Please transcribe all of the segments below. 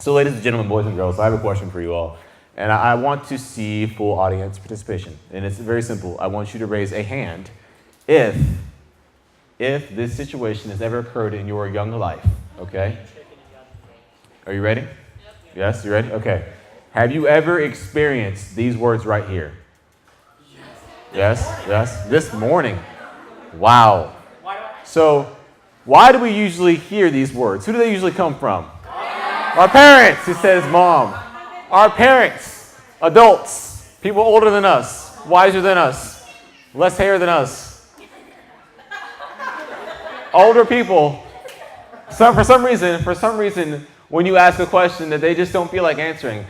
So ladies and gentlemen, boys and girls, I have a question for you all. And I want to see full audience participation. And it's very simple. I want you to raise a hand if this situation has ever occurred in your young life, okay? Are you ready? Yes, you ready? Okay. Have you ever experienced these words right here? Yes. This morning. Wow. So, why do we usually hear these words? Who do they usually come from? Our parents. He says mom. Our parents, adults, people older than us, wiser than us, less hair than us. Older people. For some reason, when you ask a question that they just don't feel like answering,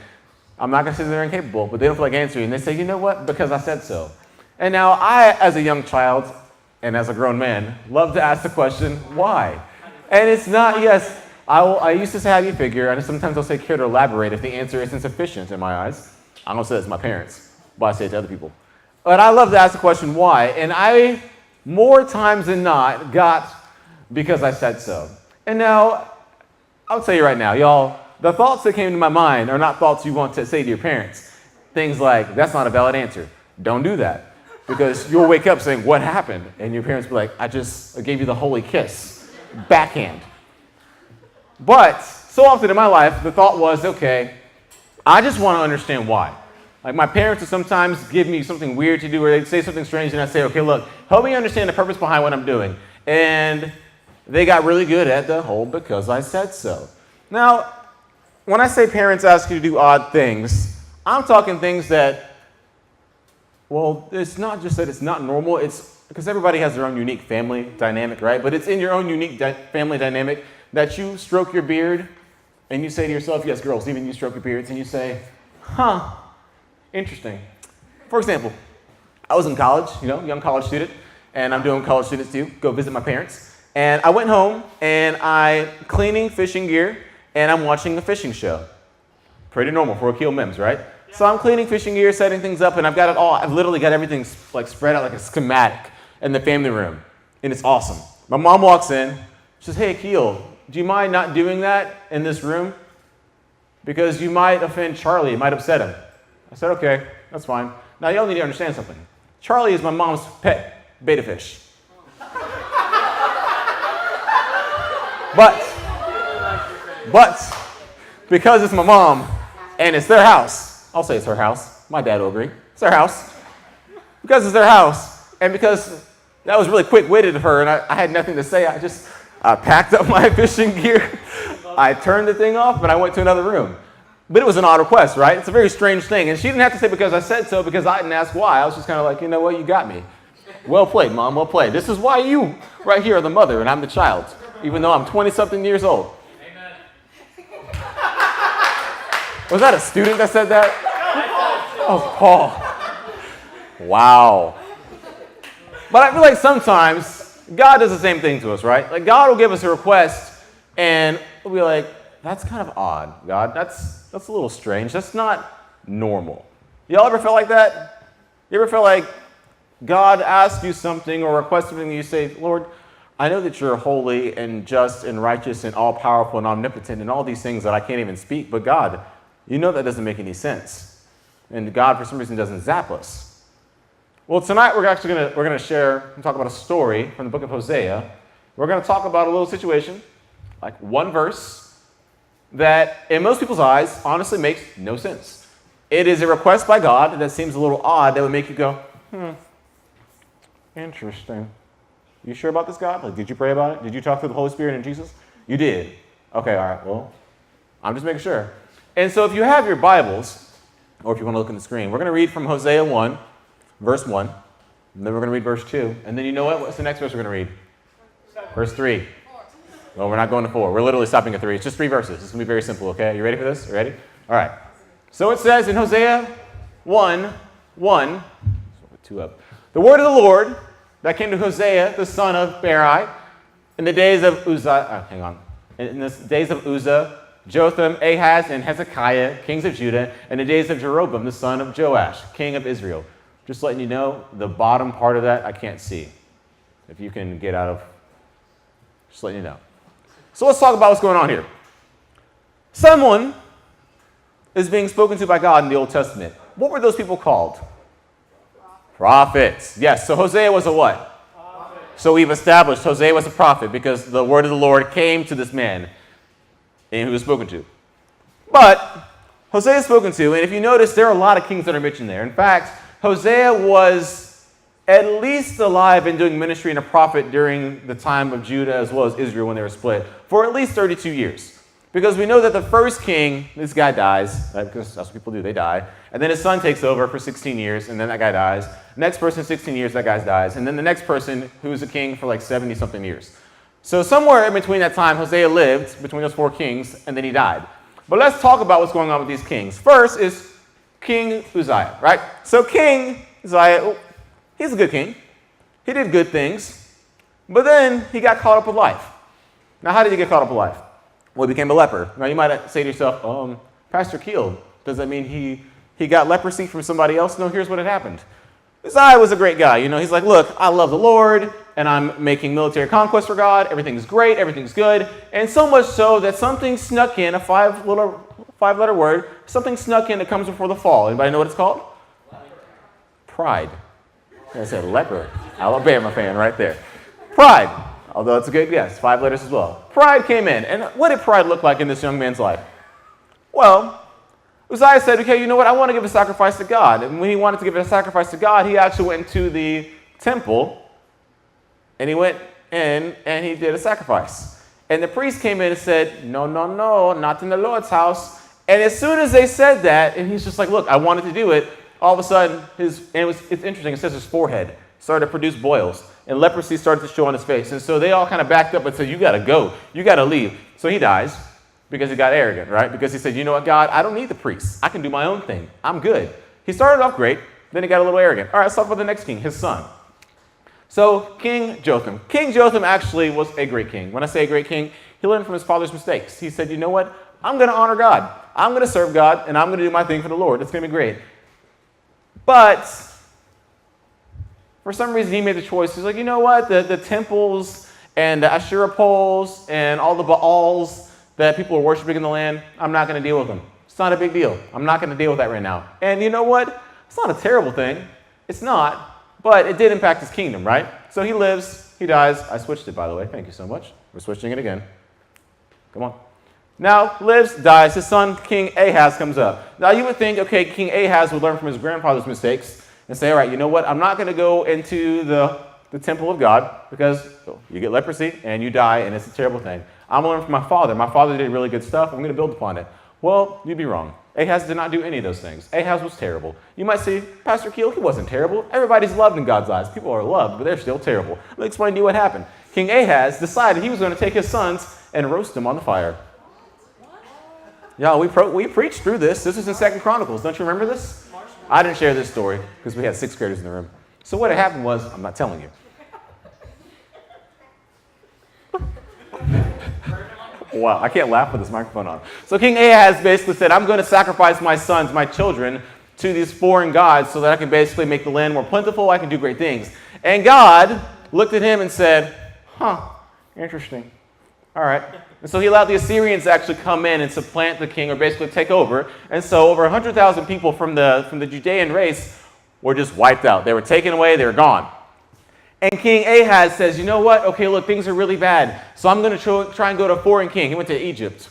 I'm not going to say they're incapable, but they don't feel like answering. And they say, you know what? Because I said so. And now I, as a young child and as a grown man, love to ask the question, why? And it's not, yes, I used to say, how do you figure? And sometimes I'll say, care to elaborate if the answer isn't sufficient in my eyes. I don't say that to my parents, but I say it to other people. But I love to ask the question, why? And I, more times than not, got because I said so. And now, I'll tell you right now, y'all, the thoughts that came to my mind are not thoughts you want to say to your parents. Things like, that's not a valid answer. Don't do that. Because you'll wake up saying, what happened? And your parents will be like, I gave you the holy kiss. Backhand. But so often in my life, the thought was, okay, I just want to understand why. Like my parents would sometimes give me something weird to do or they'd say something strange and I'd say, okay, look, help me understand the purpose behind what I'm doing. And they got really good at the whole because I said so. Now, when I say parents ask you to do odd things, I'm talking things that, well, it's not just that it's not normal, it's because everybody has their own unique family dynamic, right? But it's in your own unique family dynamic that you stroke your beard and you say to yourself, yes, girls, even you stroke your beards and you say, huh, interesting. For example, I was in college, young college student, and I'm doing college students too, go visit my parents. And I went home and I'm cleaning fishing gear and I'm watching a fishing show. Pretty normal for Akil Mims, right? So I'm cleaning fishing gear, setting things up, and I've got it all. I've literally got everything like spread out like a schematic in the family room. And it's awesome. My mom walks in. She says, hey, Akil, do you mind not doing that in this room? Because you might offend Charlie. It might upset him. I said, okay, that's fine. Now, y'all need to understand something. Charlie is my mom's pet betta fish. But because it's my mom and it's their house, I'll say it's her house. My dad will agree. It's their house. Because it's their house, and because that was really quick-witted of her, and I had nothing to say, I packed up my fishing gear, I turned the thing off, and I went to another room. But it was an odd request, right? It's a very strange thing. And she didn't have to say because I said so, because I didn't ask why. I was just kind of like, you know what, you got me. Well played, Mom, well played. This is why you right here are the mother, and I'm the child, even though I'm 20-something years old. Amen. Was that a student that said that? Oh, Paul. Wow. But I feel like sometimes God does the same thing to us, right? Like God will give us a request and we'll be like, that's kind of odd, God. That's a little strange. That's not normal. Y'all ever felt like that? You ever felt like God asks you something or requests something and you say, Lord, I know that you're holy and just and righteous and all-powerful and omnipotent and all these things that I can't even speak, but God, you know that doesn't make any sense. And God, for some reason, doesn't zap us. Well, tonight we're actually going to share and talk about a story from the book of Hosea. We're going to talk about a little situation, like one verse, that in most people's eyes honestly makes no sense. It is a request by God that seems a little odd that would make you go, interesting. You sure about this, God? Like, did you pray about it? Did you talk to the Holy Spirit and Jesus? You did. Okay, all right, well, I'm just making sure. And so if you have your Bibles, or if you want to look on the screen, we're going to read from Hosea 1, verse 1, and then we're going to read verse 2, and then you know what? What's the next verse we're going to read? Verse 3. Well, we're not going to 4. We're literally stopping at 3. It's just 3 verses. It's going to be very simple, okay? You ready for this? You ready? All right. So it says in Hosea 1:1, 2 up. The word of the Lord that came to Hosea, the son of Beeri, in the days of Uzzah, in the days of Uzzah, Jotham, Ahaz, and Hezekiah, kings of Judah, and the days of Jeroboam, the son of Joash, king of Israel. Just letting you know, the bottom part of that I can't see. If you can get out of, just letting you know. So let's talk about what's going on here. Someone is being spoken to by God in the Old Testament. What were those people called? Prophets. Yes, so Hosea was a what? Prophet. So we've established Hosea was a prophet because the word of the Lord came to this man and he was spoken to. But Hosea is spoken to, and if you notice, there are a lot of kings that are mentioned there. In fact, Hosea was at least alive and doing ministry and a prophet during the time of Judah as well as Israel when they were split for at least 32 years. Because we know that the first king, this guy dies, because that's what people do, they die. And then his son takes over for 16 years, and then that guy dies. Next person, 16 years, that guy dies. And then the next person, who's a king for like 70-something years. So somewhere in between that time, Hosea lived between those 4 kings, and then he died. But let's talk about what's going on with these kings. First is King Uzziah, right? So King Uzziah, he's a good king. He did good things. But then he got caught up with life. Now, how did he get caught up with life? Well, he became a leper. Now, you might say to yourself, Pastor Akil, does that mean he got leprosy from somebody else? No, here's what had happened. Uzziah was a great guy. He's like, look, I love the Lord, and I'm making military conquest for God. Everything's great. Everything's good. And so much so that something snuck in, a five-letter word, something snuck in that comes before the fall. Anybody know what it's called? Pride. I said leper. Alabama fan right there. Pride. Although it's a good guess, 5 letters as well. Pride came in. And what did pride look like in this young man's life? Well, Uzziah said, okay, you know what? I want to give a sacrifice to God. And when he wanted to give a sacrifice to God, he actually went into the temple, and he went in and he did a sacrifice. And the priest came in and said, no, not in the Lord's house. And as soon as they said that, and he's just like, look, I wanted to do it, all of a sudden, it's interesting, it says his forehead started to produce boils. And leprosy started to show on his face. And so they all kind of backed up and said, you got to go. You got to leave. So he dies because he got arrogant, right? Because he said, you know what, God, I don't need the priests. I can do my own thing. I'm good. He started off great. Then he got a little arrogant. All right, let's talk about the next king, his son. So King Jotham. King Jotham actually was a great king. When I say a great king, he learned from his father's mistakes. He said, you know what? I'm going to honor God. I'm going to serve God, and I'm going to do my thing for the Lord. It's going to be great. But for some reason, he made the choice. He's like, you know what? The temples and the Asherah poles and all the Baals that people are worshiping in the land, I'm not going to deal with them. It's not a big deal. I'm not going to deal with that right now. And you know what? It's not a terrible thing. It's not. But it did impact his kingdom, right? So he lives. He dies. I switched it, by the way. Thank you so much. We're switching it again. Come on. Now, lives, dies. His son, King Ahaz, comes up. Now, you would think, okay, King Ahaz would learn from his grandfather's mistakes and say, all right, you know what? I'm not going to go into the temple of God because you get leprosy and you die, and it's a terrible thing. I'm going to learn from my father. My father did really good stuff. I'm going to build upon it. Well, you'd be wrong. Ahaz did not do any of those things. Ahaz was terrible. You might say, Pastor Akil, he wasn't terrible. Everybody's loved in God's eyes. People are loved, but they're still terrible. Let me explain to you what happened. King Ahaz decided he was going to take his sons and roast them on the fire. Y'all, we preached through this. This is in 2 Chronicles. Don't you remember this? I didn't share this story because we had 6th graders in the room. So what had happened was, I'm not telling you. Wow, I can't laugh with this microphone on. So King Ahaz basically said, I'm going to sacrifice my sons, my children, to these foreign gods so that I can basically make the land more plentiful. I can do great things. And God looked at him and said, interesting. All right. And so he allowed the Assyrians to actually come in and supplant the king or basically take over. And so over 100,000 people from the Judean race were just wiped out. They were taken away. They were gone. And King Ahaz says, you know what? Okay, look, things are really bad. So I'm going to try and go to a foreign king. He went to Egypt.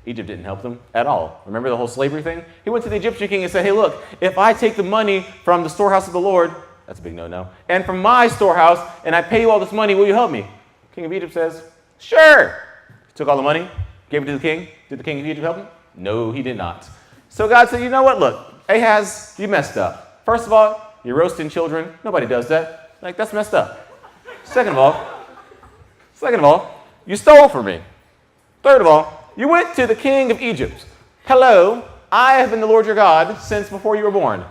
Egypt didn't help them at all. Remember the whole slavery thing? He went to the Egyptian king and said, hey, look, if I take the money from the storehouse of the Lord, that's a big no-no, and from my storehouse, and I pay you all this money, will you help me? King of Egypt says, sure. He took all the money, gave it to the king. Did the king of Egypt help him? No, he did not. So God said, you know what? Look, Ahaz, you messed up. First of all, you're roasting children. Nobody does that. Like, that's messed up. Second of all, you stole from me. Third of all, you went to the king of Egypt. Hello, I have been the Lord your God since before you were born.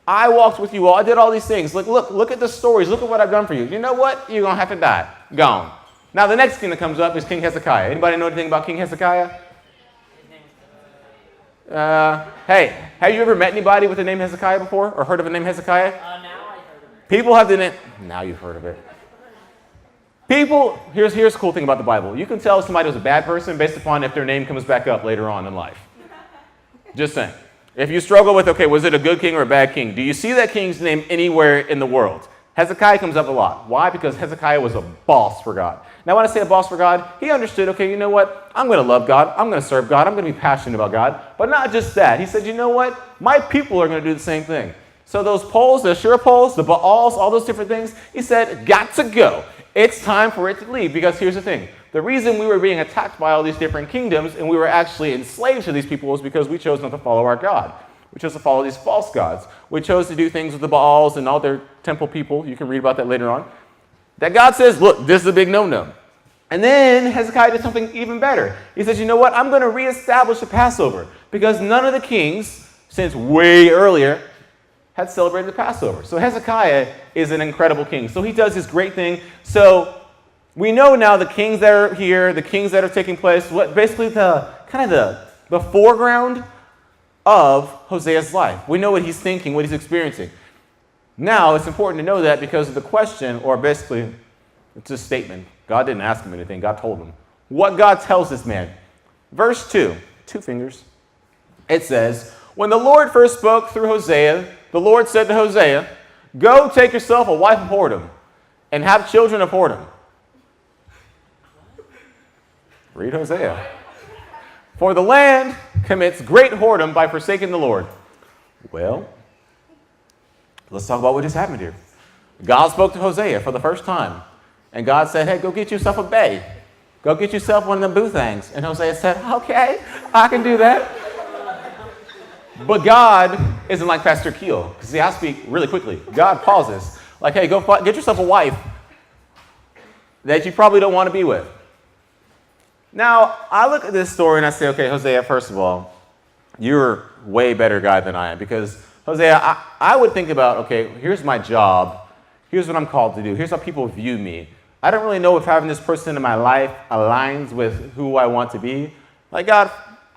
I walked with you all. I did all these things. Look at the stories. Look at what I've done for you. You know what? You're going to have to die. Gone. Now, the next king that comes up is King Hezekiah. Anybody know anything about King Hezekiah? Hey, have you ever met anybody with the name Hezekiah before or heard of the name Hezekiah? Now I heard of it. People have the name. Now you've heard of it. People, here's the cool thing about the Bible. You can tell if somebody was a bad person based upon if their name comes back up later on in life. Just saying. If you struggle with, okay, was it a good king or a bad king? Do you see that king's name anywhere in the world? Hezekiah comes up a lot. Why? Because Hezekiah was a boss for God. Now, when I say a boss for God, he understood, okay, you know what? I'm going to love God. I'm going to serve God. I'm going to be passionate about God. But not just that. He said, you know what? My people are going to do the same thing. So those poles, the Asherah poles, the Baals, all those different things, he said, got to go. It's time for it to leave. Because here's the thing. The reason we were being attacked by all these different kingdoms and we were actually enslaved to these people was because we chose not to follow our God. We chose to follow these false gods. We chose to do things with the Baals and all their temple people. You can read about that later on. That God says, look, this is a big no-no. And then Hezekiah did something even better. He says, you know what? I'm going to reestablish the Passover because none of the kings, since way earlier, had celebrated the Passover. So Hezekiah is an incredible king. So he does this great thing. So we know now the kings that are here, the kings that are taking place, what basically the foreground of Hosea's life. We know what he's thinking, what he's experiencing. Now, it's important to know that because of the question, or basically, it's a statement. God didn't ask him anything. God told him. What God tells this man. Verse 2, 2 fingers. It says, when the Lord first spoke through Hosea, the Lord said to Hosea, go take yourself a wife of whoredom and have children of whoredom. Read Hosea. For the land commits great whoredom by forsaking the Lord. Well, let's talk about what just happened here. God spoke to Hosea for the first time. And God said, hey, go get yourself a bae. Go get yourself one of them boo things. And Hosea said, okay, I can do that. But God isn't like Pastor Akil. Because see, I speak really quickly. God pauses. Like, hey, go get yourself a wife that you probably don't want to be with. Now, I look at this story and I say, okay, Hosea, first of all, you're a way better guy than I am. Because, Hosea, I would think about, okay, here's my job. Here's what I'm called to do. Here's how people view me. I don't really know if having this person in my life aligns with who I want to be. Like, God,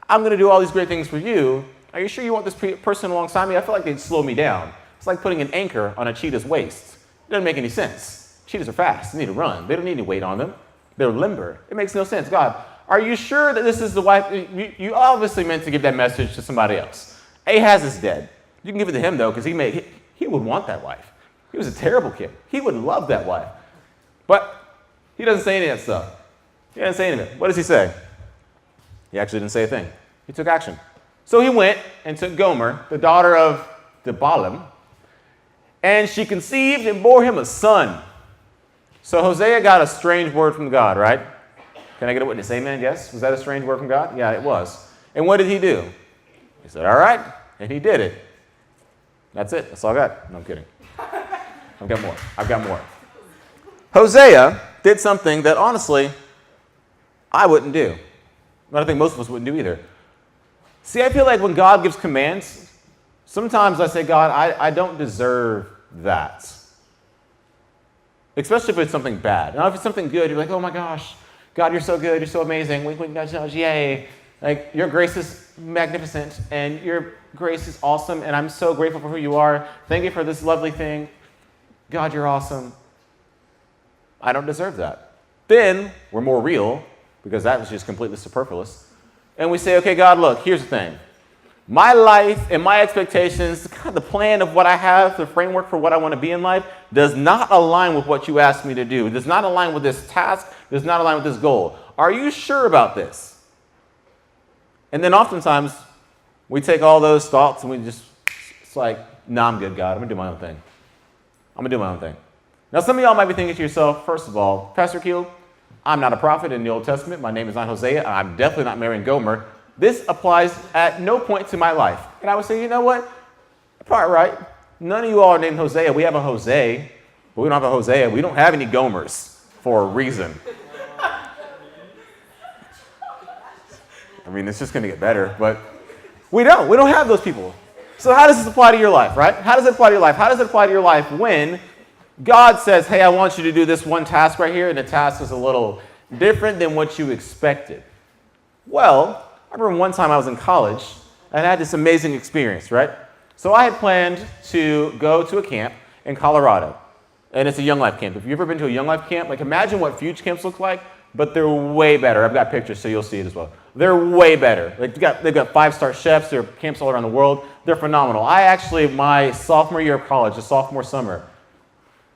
I'm going to do all these great things for you. Are you sure you want this person alongside me? I feel like they'd slow me down. It's like putting an anchor on a cheetah's waist. It doesn't make any sense. Cheetahs are fast. They need to run. They don't need any weight on them. They're limber. It makes no sense. God, are you sure that this is the wife? You obviously meant to give that message to somebody else. Ahaz is dead. You can give it to him, though, because he would want that wife. He was a terrible kid. He would love that wife. But he doesn't say any of that stuff. He doesn't say any of it. What does he say? He actually didn't say a thing. He took action. So he went and took Gomer, the daughter of Debalim, and she conceived and bore him a son. So Hosea got a strange word from God, right? Can I get a witness? Amen? Yes? Was that a strange word from God? Yeah, it was. And what did he do? He said, all right. And he did it. That's it. That's all I got. No, I'm kidding. I've got more. Hosea did something that, honestly, I wouldn't do. But I think most of us wouldn't do either. See, I feel like when God gives commands, sometimes I say, God, I don't deserve that. Especially if it's something bad. Now, if it's something good, you're like, oh my gosh, God, you're so good, you're so amazing, wink, wink, nudge, nudge, yay. Like, your grace is magnificent, and your grace is awesome, and I'm so grateful for who you are. Thank you for this lovely thing. God, you're awesome. I don't deserve that. Then we're more real, because that was just completely superfluous. And we say, okay, God, look, here's the thing. My life and my expectations, kind of the plan of what I have, the framework for what I want to be in life, does not align with what you asked me to do. It does not align with this task. It does not align with this goal. Are you sure about this? And then oftentimes, we take all those thoughts and it's like, nah, I'm good, God. I'm going to do my own thing. Now, some of y'all might be thinking to yourself, first of all, Pastor Akil, I'm not a prophet in the Old Testament. My name is not Hosea. I'm definitely not marrying Gomer. This applies at no point to my life. And I would say, you know what? You're probably right. None of you all are named Hosea. We have a Jose, but we don't have a Hosea. We don't have any Gomers for a reason. I mean, it's just going to get better, but we don't. We don't have those people. So how does this apply to your life, right? How does it apply to your life? How does it apply to your life when God says, hey, I want you to do this one task right here, and the task is a little different than what you expected? Well, I remember one time I was in college, and I had this amazing experience, right? So I had planned to go to a camp in Colorado, and it's a Young Life camp. If you've ever been to a Young Life camp, like imagine what Fuge camps look like, but they're way better. I've got pictures, so you'll see it as well. They're way better. Like, they've got 5-star chefs. There are camps all around the world. They're phenomenal. My sophomore year of college, the sophomore summer,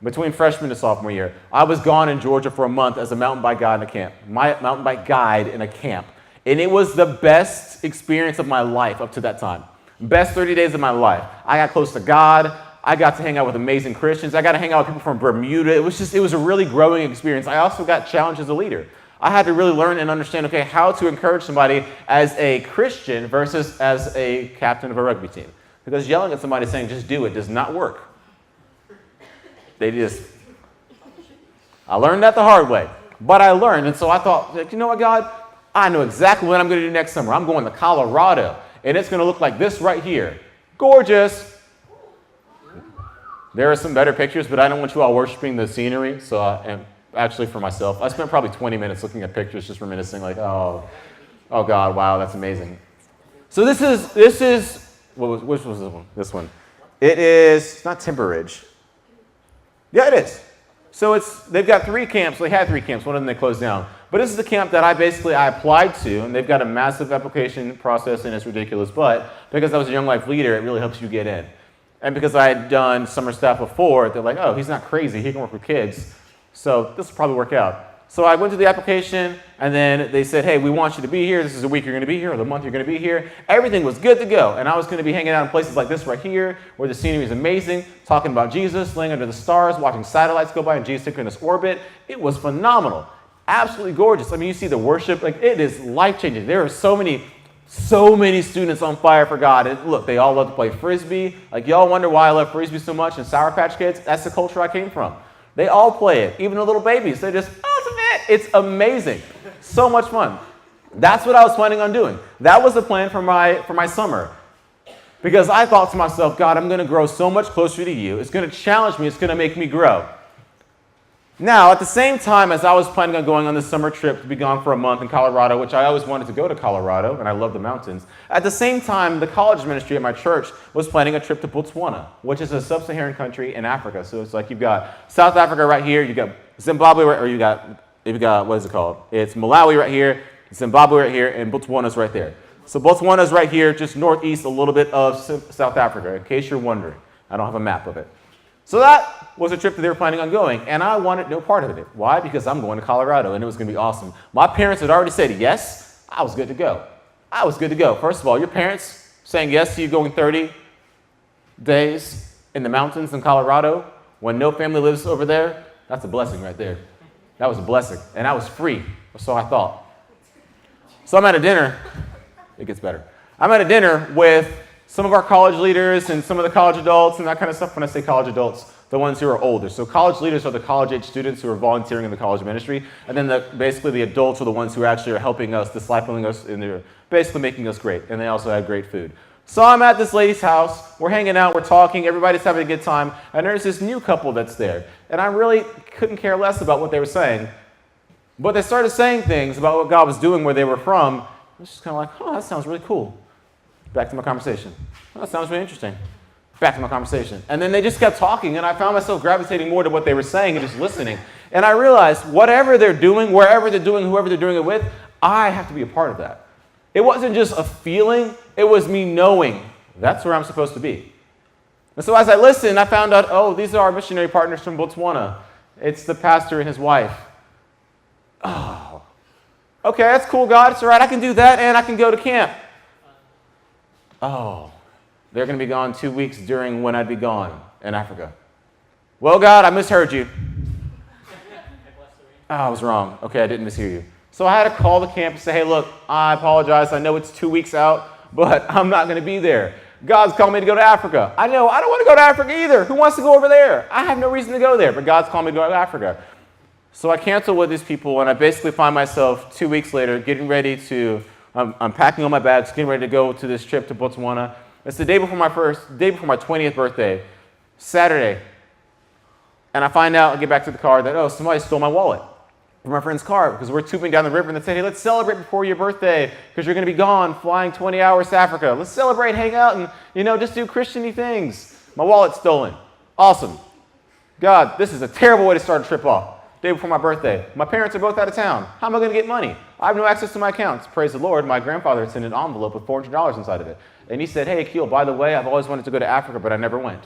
between freshman to sophomore year, I was gone in Georgia for a month as a mountain bike guide in a camp. Mountain bike guide in a camp. And it was the best experience of my life up to that time. Best 30 days of my life. I got close to God. I got to hang out with amazing Christians. I got to hang out with people from Bermuda. It was a really growing experience. I also got challenged as a leader. I had to really learn and understand, okay, how to encourage somebody as a Christian versus as a captain of a rugby team. Because yelling at somebody saying, just do it, does not work. I learned that the hard way. But I learned, and so I thought, you know what, God? I know exactly what I'm going to do next summer. I'm going to Colorado, and it's going to look like this right here. Gorgeous. There are some better pictures, but I don't want you all worshiping the scenery, and actually for myself. I spent probably 20 minutes looking at pictures, just reminiscing, like, oh God, wow, that's amazing. So this is, which was this one? This one. It's not Timber Ridge. Yeah, it is. So they've got 3 camps. They had 3 camps. One of them they closed down. But this is the camp that I applied to, and they've got a massive application process, and it's ridiculous. But because I was a Young Life leader, it really helps you get in. And because I had done summer staff before, they're like, oh, he's not crazy. He can work with kids. So this will probably work out. So I went to the application, and then they said, hey, we want you to be here. This is the week you're going to be here, or the month you're going to be here. Everything was good to go. And I was going to be hanging out in places like this right here, where the scenery is amazing, talking about Jesus, laying under the stars, watching satellites go by in geosynchronous orbit. It was phenomenal. Absolutely gorgeous. I mean, you see the worship. Like, it is life-changing. There are so many students on fire for God. And look, they all love to play Frisbee. Like, y'all wonder why I love Frisbee so much and Sour Patch Kids? That's the culture I came from. They all play it. Even the little babies. They just, it's amazing. So much fun. That's what I was planning on doing. That was the plan for my summer. Because I thought to myself, God, I'm going to grow so much closer to you. It's going to challenge me. It's going to make me grow. Now, at the same time as I was planning on going on this summer trip to be gone for a month in Colorado, which I always wanted to go to Colorado, and I love the mountains, at the same time, the college ministry at my church was planning a trip to Botswana, which is a sub-Saharan country in Africa. So it's like you've got South Africa right here, you've got Zimbabwe, or you've got, what is it called? It's Malawi right here, Zimbabwe right here, and Botswana's right there. So Botswana's right here, just northeast a little bit of South Africa, in case you're wondering. I don't have a map of it. So that was a trip that they were planning on going, and I wanted no part of it. Why? Because I'm going to Colorado, and it was going to be awesome. My parents had already said yes. I was good to go. First of all, your parents saying yes to you going 30 days in the mountains in Colorado when no family lives over there, that's a blessing right there. That was a blessing, and that was free, or so I thought. So I'm at a dinner. It gets better. I'm at a dinner with some of our college leaders and some of the college adults and that kind of stuff. When I say college adults, the ones who are older. So college leaders are the college-age students who are volunteering in the college ministry, and then basically the adults are the ones who actually are helping us, discipling us, and they're basically making us great, and they also have great food. So I'm at this lady's house, we're hanging out, we're talking, everybody's having a good time, and there's this new couple that's there, and I really couldn't care less about what they were saying, but they started saying things about what God was doing where they were from. I was just kind of like, oh, that sounds really cool. Back to my conversation. Oh, that sounds really interesting. Back to my conversation. And then they just kept talking, and I found myself gravitating more to what they were saying and just listening. And I realized whatever they're doing, wherever they're doing, whoever they're doing it with, I have to be a part of that. It wasn't just a feeling, it was me knowing that's where I'm supposed to be. And so as I listened, I found out, oh, these are our missionary partners from Botswana. It's the pastor and his wife. Oh, okay, that's cool, God. It's all right, I can do that, and I can go to camp. Oh, they're going to be gone 2 weeks during when I'd be gone in Africa. Well, God, I misheard you. Oh, I was wrong. Okay, I didn't mishear you. So I had to call the camp and say, hey, look, I apologize. I know it's 2 weeks out, but I'm not going to be there. God's calling me to go to Africa. I know, I don't want to go to Africa either. Who wants to go over there? I have no reason to go there, but God's calling me to go to Africa. So I canceled with these people, and I basically find myself 2 weeks later getting ready to I'm packing all my bags, getting ready to go to this trip to Botswana. It's the day before my 20th birthday, Saturday. And I find out, I get back to the car, that, oh, somebody stole my wallet from my friend's car because we're tubing down the river, and they said, hey, let's celebrate before your birthday because you're going to be gone flying 20 hours to Africa. Let's celebrate, hang out, and, just do Christian-y things. My wallet's stolen. Awesome. God, this is a terrible way to start a trip off. day before my birthday. My parents are both out of town. How am I going to get money? I have no access to my accounts. Praise the Lord, my grandfather sent an envelope with $400 inside of it. And he said, hey, Akil, by the way, I've always wanted to go to Africa, but I never went.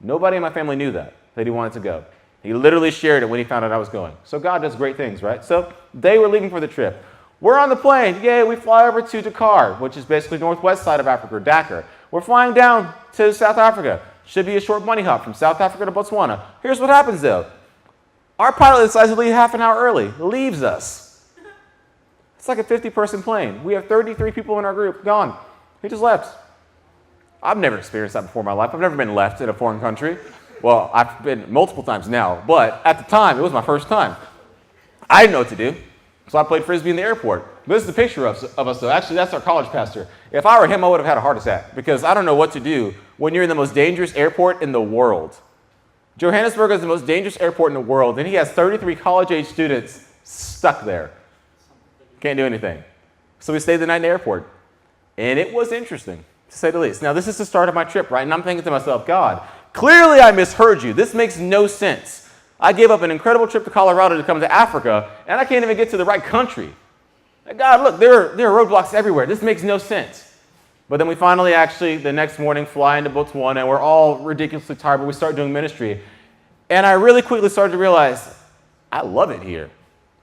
Nobody in my family knew that he wanted to go. He literally shared it when he found out I was going. So God does great things, right? So they were leaving for the trip. We're on the plane. Yay, we fly over to Dakar, which is basically northwest side of Africa, or Dakar. We're flying down to South Africa. Should be a short bunny hop from South Africa to Botswana. Here's what happens, though. Our pilot decides to leave half an hour early, leaves us. It's like a 50-person plane. We have 33 people in our group, gone. He just left. I've never experienced that before in my life. I've never been left in a foreign country. Well, I've been multiple times now, but at the time, it was my first time. I didn't know what to do, so I played Frisbee in the airport. This is a picture of us, though. Actually, that's our college pastor. If I were him, I would have had a heart attack, because I don't know what to do when you're in the most dangerous airport in the world. Johannesburg is the most dangerous airport in the world, and he has 33 college-age students stuck there. Can't do anything. So we stayed the night in the airport, and it was interesting, to say the least. Now, this is the start of my trip, right? And I'm thinking to myself, God, clearly I misheard you. This makes no sense. I gave up an incredible trip to Colorado to come to Africa, and I can't even get to the right country. God, look, there are roadblocks everywhere. This makes no sense. But then we finally actually, the next morning, fly into Botswana, and we're all ridiculously tired, but we start doing ministry. And I really quickly started to realize, I love it here.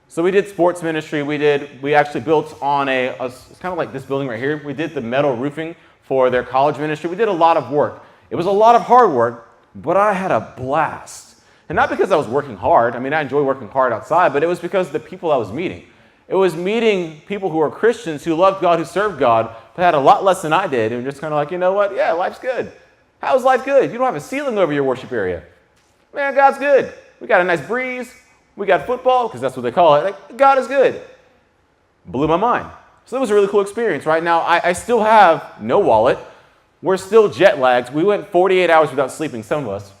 So we did sports ministry. We actually built on it's kind of like this building right here. We did the metal roofing for their college ministry. We did a lot of work. It was a lot of hard work, but I had a blast. And not because I was working hard. I mean, I enjoy working hard outside, but it was because of the people I was meeting. It was meeting people who are Christians, who loved God, who served God, but had a lot less than I did, and just kind of like, you know what? Yeah, life's good. How's life good? You don't have a ceiling over your worship area. Man, God's good. We got a nice breeze. We got football, because that's what they call it. Like, God is good. Blew my mind. So that was a really cool experience. Right now, I still have no wallet. We're still jet lagged. We went 48 hours without sleeping, some of us.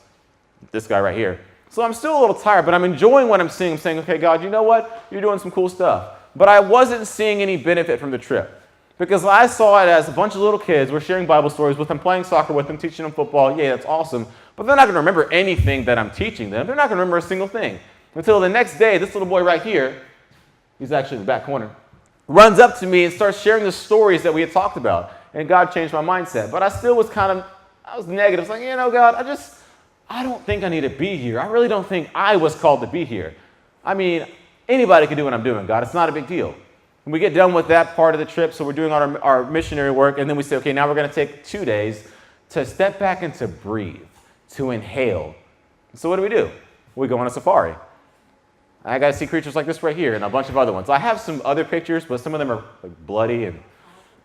This guy right here. So I'm still a little tired, but I'm enjoying what I'm seeing. I'm saying, okay, God, you know what? You're doing some cool stuff. But I wasn't seeing any benefit from the trip, because I saw it as a bunch of little kids. We're sharing Bible stories with them, playing soccer with them, teaching them football. Yeah, that's awesome. But they're not going to remember anything that I'm teaching them. They're not going to remember a single thing. Until the next day, this little boy right here, he's actually in the back corner, runs up to me and starts sharing the stories that we had talked about. And God changed my mindset. But I still was I was negative. It's like, you know, God, I don't think I need to be here. I really don't think I was called to be here. I mean, anybody can do what I'm doing, God. It's not a big deal. And we get done with that part of the trip, so we're doing our missionary work, and then we say, okay, now we're going to take 2 days to step back and to breathe, to inhale. So what do? We go on a safari. I got to see creatures like this right here and a bunch of other ones. I have some other pictures, but some of them are like bloody, and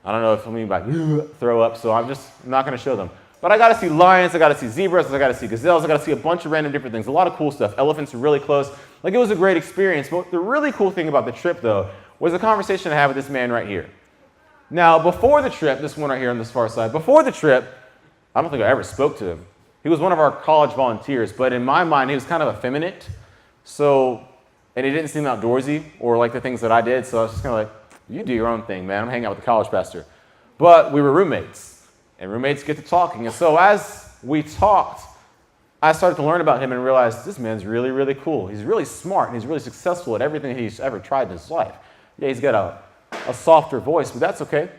I don't know if I'm about to throw up, so I'm just not going to show them. But I got to see lions, I got to see zebras, I got to see gazelles, I got to see a bunch of random different things. A lot of cool stuff. Elephants are really close. Like, it was a great experience. But the really cool thing about the trip, though, was the conversation I had with this man right here. Now, before the trip, this one right here on this far side, before the trip, I don't think I ever spoke to him. He was one of our college volunteers, but in my mind, he was kind of effeminate. And he didn't seem outdoorsy or like the things that I did, so I was just kind of like, you do your own thing, man. I'm hanging out with the college pastor. But we were roommates, and roommates get to talking. And so as we talked, I started to learn about him and realized this man's really, really cool. He's really smart, and he's really successful at everything he's ever tried in his life. Yeah, he's got a softer voice, but that's okay.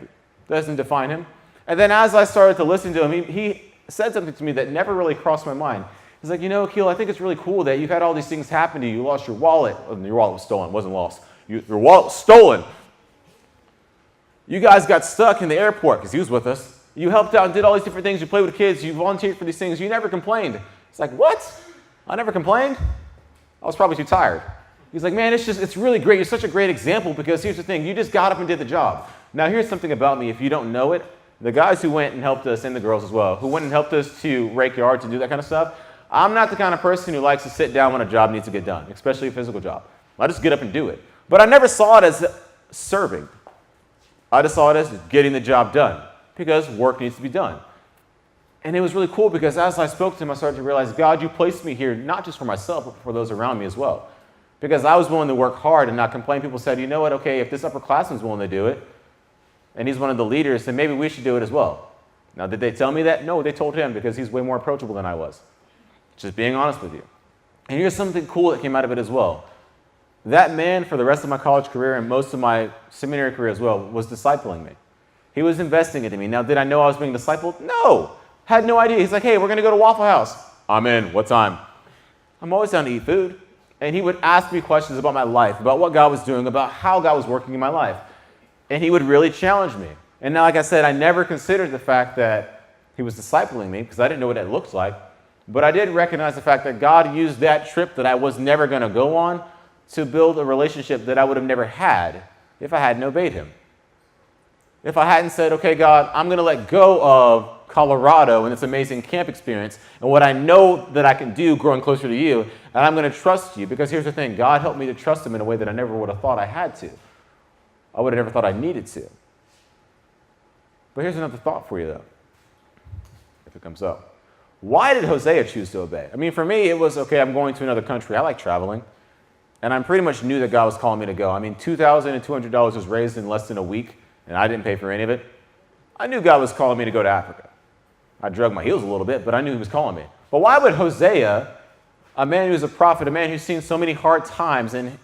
That doesn't define him. And then as I started to listen to him, he said something to me that never really crossed my mind. He's like, you know, Akil, I think it's really cool that you've had all these things happen to you. You lost your wallet. Your wallet was stolen. It wasn't lost. Your wallet was stolen. You guys got stuck in the airport because he was with us. You helped out and did all these different things. You played with kids. You volunteered for these things. You never complained. It's like, what? I never complained? I was probably too tired. He's like, man, it's really great. You're such a great example, because here's the thing. You just got up and did the job. Now, here's something about me. If you don't know it, the guys who went and helped us, and the girls as well, who went and helped us to rake yards and do that kind of stuff, I'm not the kind of person who likes to sit down when a job needs to get done, especially a physical job. I just get up and do it. But I never saw it as serving. I just saw it as getting the job done, because work needs to be done. And it was really cool, because as I spoke to him, I started to realize, God, you placed me here not just for myself, but for those around me as well. Because I was willing to work hard and not complain. People said, you know what, okay, if this upperclassman's willing to do it, and he's one of the leaders, then maybe we should do it as well. Now, did they tell me that? No, they told him, because he's way more approachable than I was. Just being honest with you. And here's something cool that came out of it as well. that man, for the rest of my college career and most of my seminary career as well, was discipling me. He was investing into me. Now, did I know I was being discipled? No. Had no idea. He's like, hey, we're going to go to Waffle House. I'm in. What time? I'm always down to eat food. And he would ask me questions about my life, about what God was doing, about how God was working in my life. And he would really challenge me. And now, like I said, I never considered the fact that he was discipling me because I didn't know what that looked like. But I did recognize the fact that God used that trip that I was never going to go on to build a relationship that I would have never had if I hadn't obeyed him. If I hadn't said, okay, God, I'm going to let go of Colorado and this amazing camp experience and what I know that I can do growing closer to you, and I'm going to trust you. Because here's the thing, God helped me to trust him in a way that I never would have thought I had to. I would have never thought I needed to. But here's another thought for you, though, if it comes up. Why did Hosea choose to obey? I mean, for me, it was, okay, I'm going to another country. I like traveling. And I pretty much knew that God was calling me to go. I mean, $2,200 was raised in less than a week, and I didn't pay for any of it. I knew God was calling me to go to Africa. I drug my heels a little bit, but I knew he was calling me. But why would Hosea, a man who's a prophet, a man who's seen so many hard times in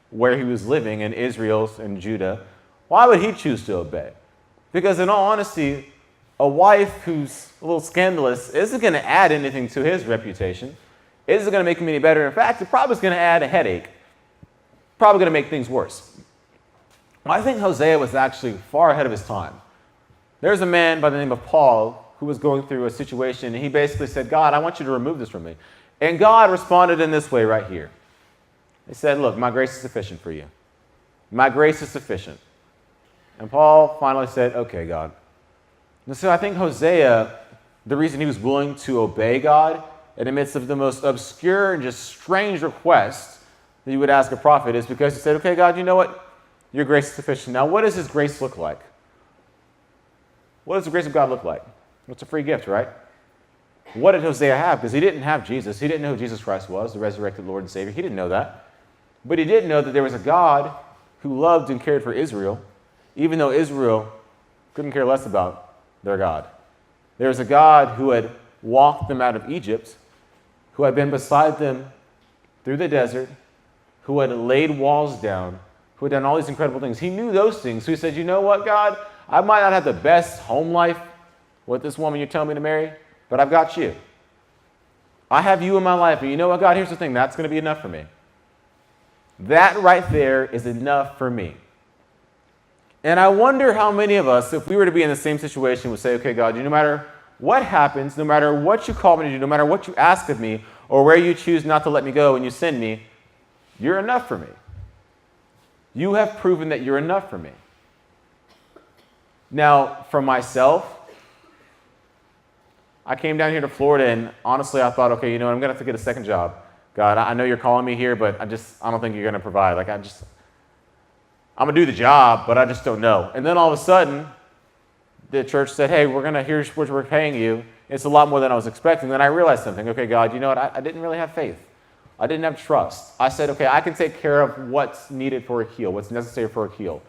where he was living in Israel and Judah, why would he choose to obey? Because in all honesty, a wife who's a little scandalous isn't going to add anything to his reputation. It isn't going to make him any better. In fact, it probably is going to add a headache. Probably going to make things worse. I think Hosea was actually far ahead of his time. There's a man by the name of Paul who was going through a situation, and he basically said, God, I want you to remove this from me. And God responded in this way right here. He said, look, my grace is sufficient for you. My grace is sufficient. And Paul finally said, okay, God. And so I think Hosea, the reason he was willing to obey God in the midst of the most obscure and just strange request that you would ask a prophet is because he said, okay, God, you know what? Your grace is sufficient. Now, what does his grace look like? What does the grace of God look like? It's a free gift, right? What did Hosea have? Because he didn't have Jesus. He didn't know who Jesus Christ was, the resurrected Lord and Savior. He didn't know that. But he did know that there was a God who loved and cared for Israel, even though Israel couldn't care less about their God. There was a God who had walked them out of Egypt, who had been beside them through the desert, who had laid walls down, who had done all these incredible things. He knew those things. So he said, you know what, God? I might not have the best home life with this woman you're telling me to marry, but I've got you. I have you in my life. And you know what, God? Here's the thing. That's going to be enough for me. That right there is enough for me. And I wonder how many of us, if we were to be in the same situation, would say, okay, God, no matter what happens, no matter what you call me to do, no matter what you ask of me, or where you choose not to let me go and you send me, you're enough for me. You have proven that you're enough for me. Now, for myself, I came down here to Florida, and honestly, I thought, okay, I'm going to have to get a second job. God, I know you're calling me here, but I don't think you're going to provide. I'm going to do the job, but I just don't know. And then all of a sudden, the church said, hey, here's what we're paying you. It's a lot more than I was expecting. Then I realized something. Okay, God, you know what? I didn't really have faith. I didn't have trust. I said, okay, I can take care of what's needed for Akil, what's necessary for Akil.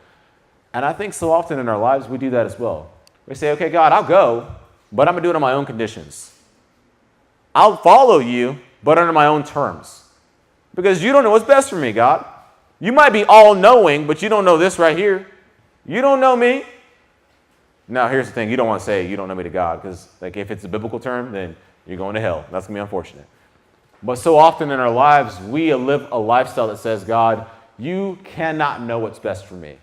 And I think so often in our lives, we do that as well. We say, okay, God, I'll go, but I'm going to do it on my own conditions. I'll follow you, but under my own terms. Because you don't know what's best for me, God. You might be all-knowing, but you don't know this right here. You don't know me. Now, here's the thing. You don't want to say you don't know me to God, because if it's a biblical term, then you're going to hell. That's going to be unfortunate. But so often in our lives, we live a lifestyle that says, God, you cannot know what's best for me.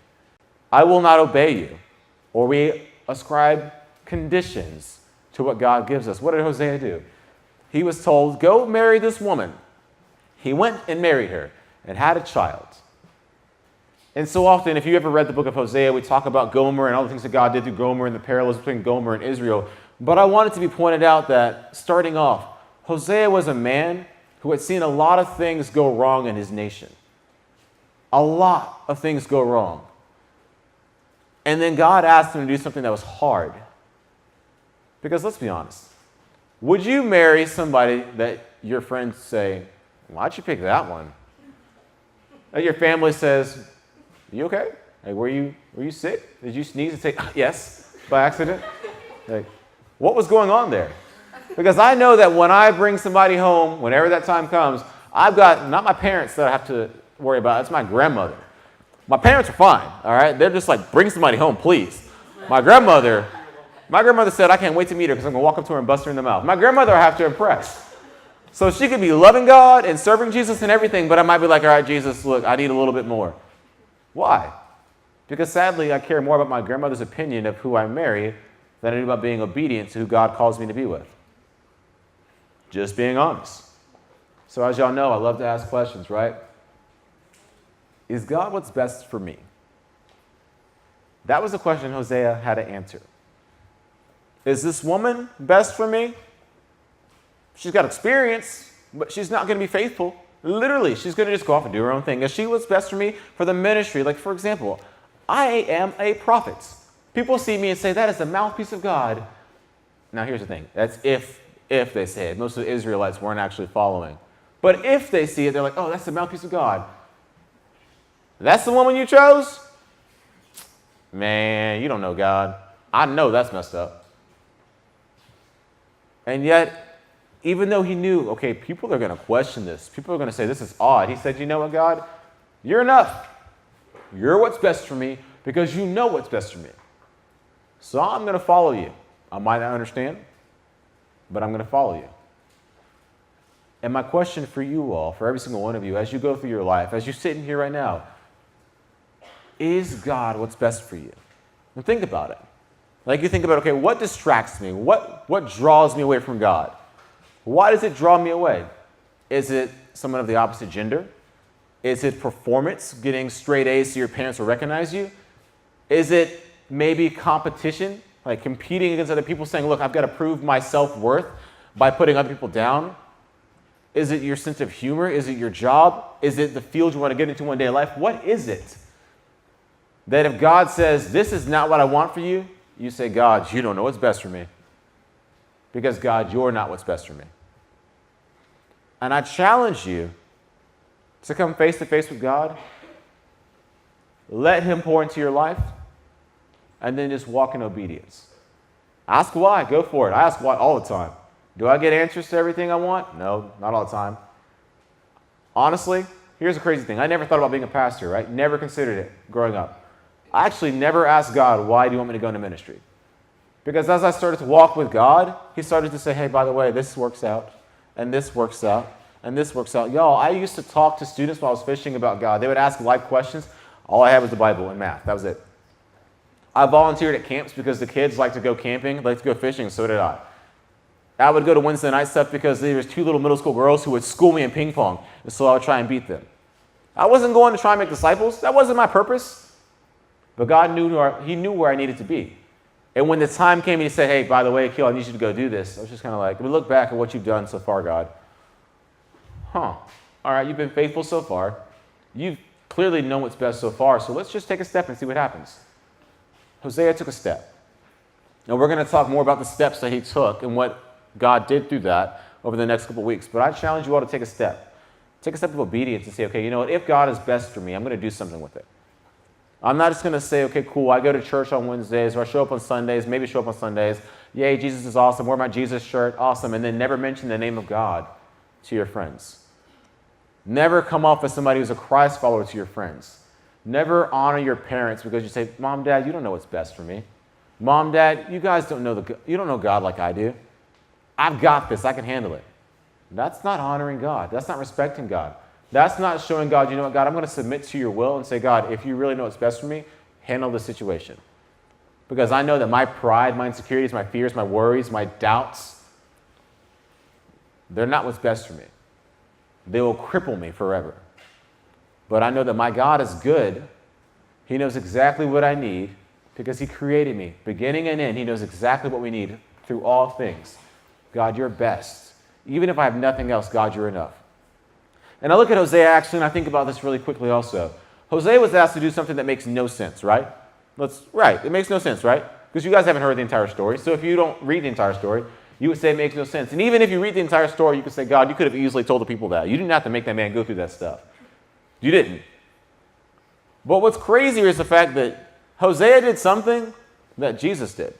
I will not obey you. Or we ascribe conditions to what God gives us. What did Hosea do? He was told, go marry this woman. He went and married her and had a child. And so often, if you ever read the book of Hosea, we talk about Gomer and all the things that God did through Gomer and the parallels between Gomer and Israel. But I want it to be pointed out that, starting off, Hosea was a man who had seen a lot of things go wrong in his nation. A lot of things go wrong. And then God asked him to do something that was hard. Because let's be honest. Would you marry somebody that your friends say, why'd you pick that one? That your family says, are you okay? Were you sick? Did you sneeze and say, yes, by accident? What was going on there? Because I know that when I bring somebody home, whenever that time comes, I've got not my parents that I have to worry about. It's my grandmother. My parents are fine, all right? They're just like, bring somebody home, please. My grandmother said, I can't wait to meet her because I'm going to walk up to her and bust her in the mouth. My grandmother I have to impress. So she could be loving God and serving Jesus and everything, but I might be like, all right, Jesus, look, I need a little bit more. Why? Because sadly, I care more about my grandmother's opinion of who I marry than I do about being obedient to who God calls me to be with. Just being honest. So as y'all know, I love to ask questions, right? Is God what's best for me? That was the question Hosea had to answer. Is this woman best for me? She's got experience, but she's not going to be faithful. Literally, she's going to just go off and do her own thing. Is she what's best for me for the ministry? Like, for example, I am a prophet. People see me and say, that is the mouthpiece of God. Now, here's the thing. That's if they say it. Most of the Israelites weren't actually following. But if they see it, they're like, oh, that's the mouthpiece of God. That's the woman you chose? Man, you don't know God. I know that's messed up. And yet, even though he knew, okay, people are going to question this. People are going to say, this is odd. He said, you know what, God? You're enough. You're what's best for me because you know what's best for me. So I'm going to follow you. I might not understand, but I'm going to follow you. And my question for you all, for every single one of you, as you go through your life, as you're sitting here right now, is God what's best for you? And think about it. Like you think about, okay, what distracts me? What draws me away from God? Why does it draw me away? Is it someone of the opposite gender? Is it performance, getting straight A's so your parents will recognize you? Is it maybe competition, like competing against other people, saying, look, I've got to prove my self-worth by putting other people down? Is it your sense of humor? Is it your job? Is it the field you want to get into one day in life? What is it? That if God says, this is not what I want for you, you say, God, you don't know what's best for me. Because God, you're not what's best for me. And I challenge you to come face to face with God, let him pour into your life, and then just walk in obedience. Ask why, go for it. I ask why all the time. Do I get answers to everything I want? No, not all the time. Honestly, here's the crazy thing. I never thought about being a pastor, right? Never considered it growing up. I actually never asked God, why do you want me to go into ministry? Because as I started to walk with God, he started to say, hey, by the way, this works out, and this works out, and this works out. Y'all, I used to talk to students while I was fishing about God. They would ask life questions. All I had was the Bible and math. That was it. I volunteered at camps because the kids like to go camping, like to go fishing, so did I. I would go to Wednesday night stuff because there was 2 little middle school girls who would school me in ping pong, and so I would try and beat them. I wasn't going to try and make disciples. That wasn't my purpose. But God knew he knew where I needed to be. And when the time came and he said, hey, by the way, Akil, I need you to go do this, I was just kind of like, we look back at what you've done so far, God. All right, you've been faithful so far. You've clearly known what's best so far, so let's just take a step and see what happens. Hosea took a step. And we're going to talk more about the steps that he took and what God did through that over the next couple of weeks. But I challenge you all to take a step. Take a step of obedience and say, okay, you know what? If God is best for me, I'm going to do something with it. I'm not just going to say, okay, cool, I go to church on Wednesdays, or I show up on Sundays, maybe show up on Sundays. Yay, Jesus is awesome. Wear my Jesus shirt. Awesome. And then never mention the name of God to your friends. Never come off as somebody who's a Christ follower to your friends. Never honor your parents because you say, Mom, Dad, you don't know what's best for me. Mom, Dad, you guys don't know you don't know God like I do. I've got this. I can handle it. That's not honoring God. That's not respecting God. That's not showing God, you know what, God, I'm going to submit to your will and say, God, if you really know what's best for me, handle the situation. Because I know that my pride, my insecurities, my fears, my worries, my doubts, they're not what's best for me. They will cripple me forever. But I know that my God is good. He knows exactly what I need because he created me. Beginning and end, he knows exactly what we need through all things. God, you're best. Even if I have nothing else, God, you're enough. And I look at Hosea actually, and I think about this really quickly also. Hosea was asked to do something that makes no sense, right? It makes no sense, right? Because you guys haven't heard the entire story. So if you don't read the entire story, you would say it makes no sense. And even if you read the entire story, you could say, God, you could have easily told the people that. You didn't have to make that man go through that stuff. You didn't. But what's crazier is the fact that Hosea did something that Jesus did.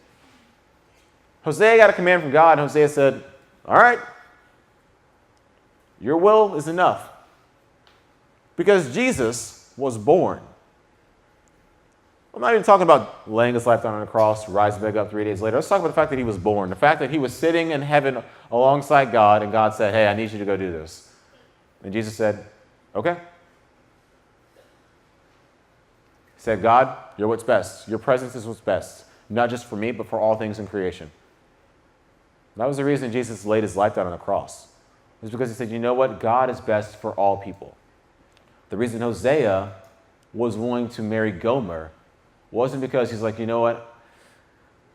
Hosea got a command from God, and Hosea said, all right, your will is enough. Because Jesus was born. I'm not even talking about laying his life down on the cross, rising back up 3 days later. Let's talk about the fact that he was born. The fact that he was sitting in heaven alongside God, and God said, hey, I need you to go do this. And Jesus said, okay. He said, God, you're what's best. Your presence is what's best. Not just for me, but for all things in creation. That was the reason Jesus laid his life down on the cross. It was because he said, you know what? God is best for all people. The reason Hosea was willing to marry Gomer wasn't because he's like, you know what?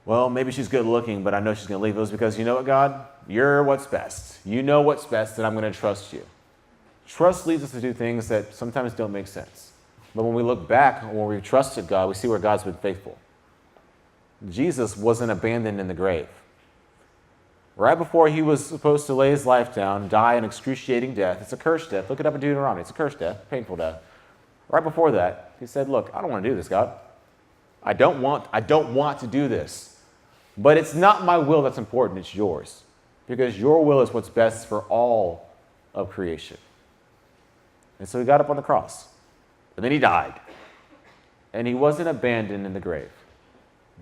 Well, maybe she's good looking, but I know she's going to leave. It was because, you know what, God? You're what's best. You know what's best, and I'm going to trust you. Trust leads us to do things that sometimes don't make sense. But when we look back, when we trusted God, we see where God's been faithful. Jesus wasn't abandoned in the grave. Right before he was supposed to lay his life down, die an excruciating death, it's a cursed death. Look it up in Deuteronomy. It's a cursed death, painful death. Right before that, he said, look, I don't want to do this, God. I don't want to do this. But it's not my will that's important, it's yours. Because your will is what's best for all of creation. And so he got up on the cross. And then he died. And he wasn't abandoned in the grave.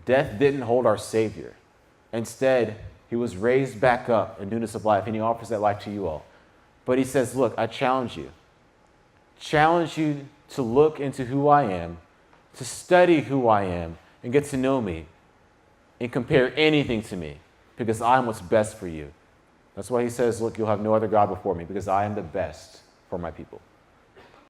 Death didn't hold our Savior. Instead, he was raised back up in newness of life, and he offers that life to you all. But he says, look, I challenge you. Challenge you to look into who I am, to study who I am, and get to know me, and compare anything to me, because I'm what's best for you. That's why he says, look, you'll have no other God before me, because I am the best for my people.